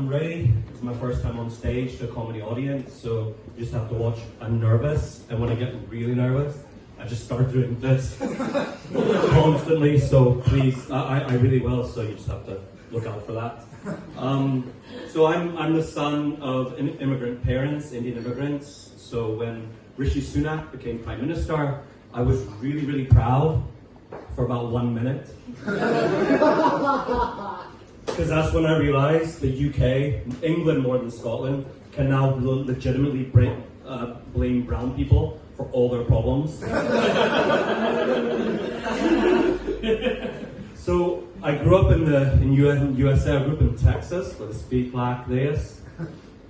I'm ready. It's my first time on stage to a comedy audience, so you just have to watch. I'm nervous, and when I get really nervous, I just start doing this constantly, so please, I really will, so you just have to look out for that. So I'm the son of immigrant parents, Indian immigrants, so when Rishi Sunak became Prime Minister, I was really, really proud for about 1 minute. Because that's when I realized the UK, England more than Scotland, can now legitimately blame brown people for all their problems. So I grew up in USA, I grew up in Texas, where they speak like this.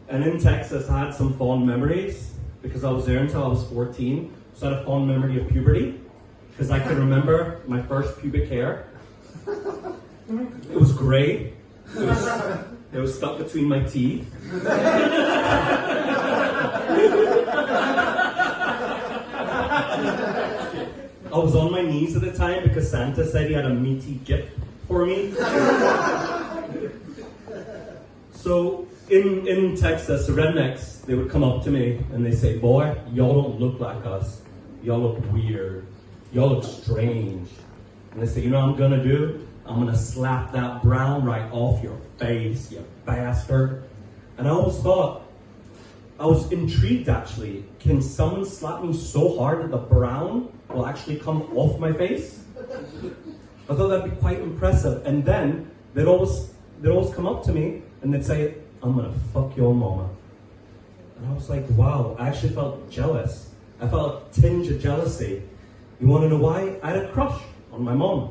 And in Texas, I had some fond memories, because I was there until I was 14. So I had a fond memory of puberty, because I can remember my first pubic hair. It was gray. It was stuck between my teeth. I was on my knees at the time because Santa said he had a meaty gift for me. So in Texas, the rednecks, they would come up to me and they say, "Boy, y'all don't look like us. Y'all look weird. Y'all look strange." And they say, "You know what I'm gonna do? I'm gonna slap that brown right off your face, you bastard." And I always thought, I was intrigued actually, can someone slap me so hard that the brown will actually come off my face? I thought that'd be quite impressive. And then they'd always come up to me and they'd say, "I'm gonna fuck your mama." And I was like, wow, I actually felt jealous. I felt a tinge of jealousy. You wanna know why? I had a crush on my mom.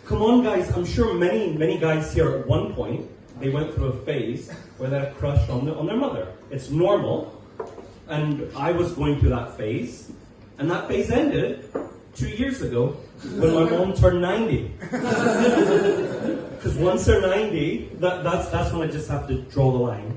Come on guys, I'm sure many guys here at one point, they went through a phase where they had a crush on their mother. It's normal, and I was going through that phase, and that phase ended 2 years ago when my mom turned 90. Because once they're 90, that's when I just have to draw the line.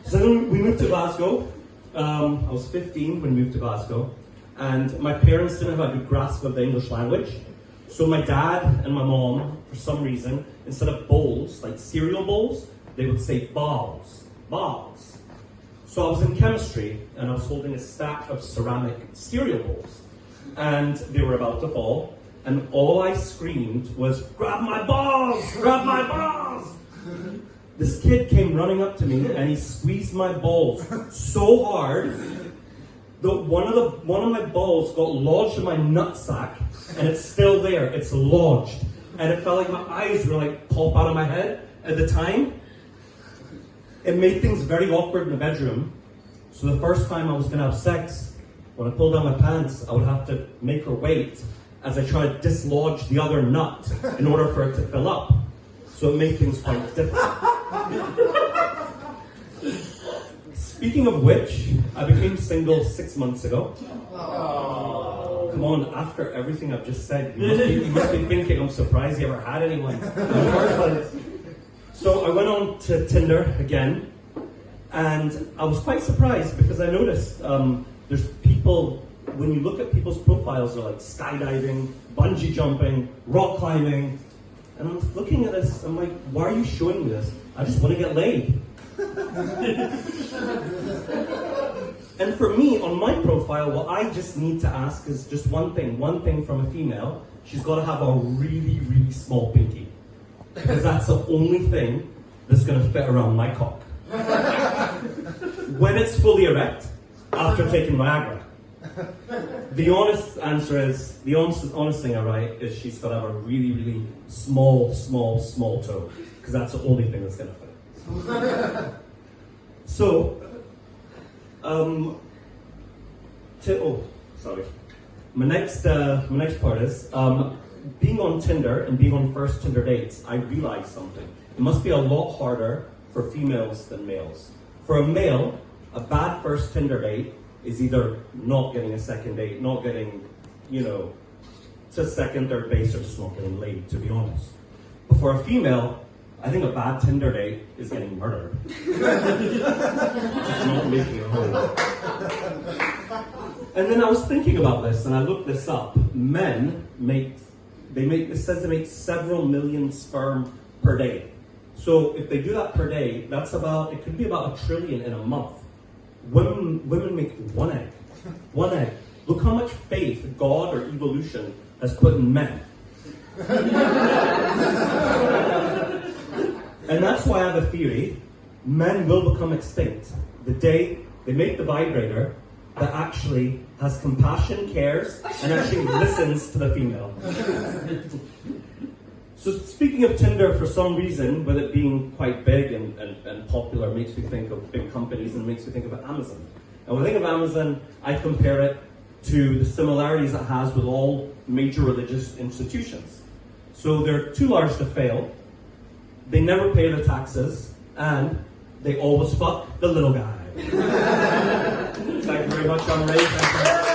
So then we moved to Glasgow. I was 15 when we moved to Glasgow, and my parents didn't have a good grasp of the English language. So my dad and my mom, for some reason, instead of bowls, like cereal bowls, they would say balls. So I was in chemistry, and I was holding a stack of ceramic cereal bowls, and they were about to fall, and all I screamed was, "Grab my balls! Grab my balls!" This kid came running up to me, and he squeezed my balls so hard that one of my balls got lodged in my nutsack, and it's still there. It's lodged, and it felt like my eyes were like pop out of my head at the time. It made things very awkward in the bedroom. So the first time I was going to have sex, when I pulled down my pants, I would have to make her wait as I tried to dislodge the other nut in order for it to fill up. So it made things quite difficult. Speaking of which, I became single 6 months ago. Come on, after everything I've just said, you must be thinking I'm surprised you ever had anyone. So I went on to Tinder again, and I was quite surprised because I noticed there's people, when you look at people's profiles, they're like skydiving, bungee jumping, rock climbing, and I'm looking at this, I'm like, why are you showing me this? I just want to get laid. And for me, on my profile, what I just need to ask is just one thing from a female. She's got to have a really, really small pinky. Because that's the only thing that's going to fit around my cock. When it's fully erect, after taking Viagra. The honest answer is, the honest thing I write is she's got to have a really, really small toe. Because that's the only thing that's going to fit. So, my next part is, being on Tinder and being on first Tinder dates, I realized something. It must be a lot harder for females than males. For a male, a bad first Tinder date is either not getting a second date, not getting, to second, third base, or just not getting laid, to be honest. But for a female, I think a bad Tinder date is getting murdered. Just not making it home. And then I was thinking about this, and I looked this up. Men make It says they make several million sperm per day. So if they do that per day, it could be about 1 trillion in a month. Women make one egg. One egg. Look how much faith God or evolution has put in men. And that's why I have a theory. Men will become extinct the day they make the vibrator that actually has compassion, cares, and actually listens to the female. So speaking of Tinder, for some reason, with it being quite big and popular, makes me think of big companies and makes me think of Amazon. And when I think of Amazon, I compare it to the similarities it has with all major religious institutions. So they're too large to fail, they never pay their taxes, and they always fuck the little guy. Thank you very much, Anne-Marie.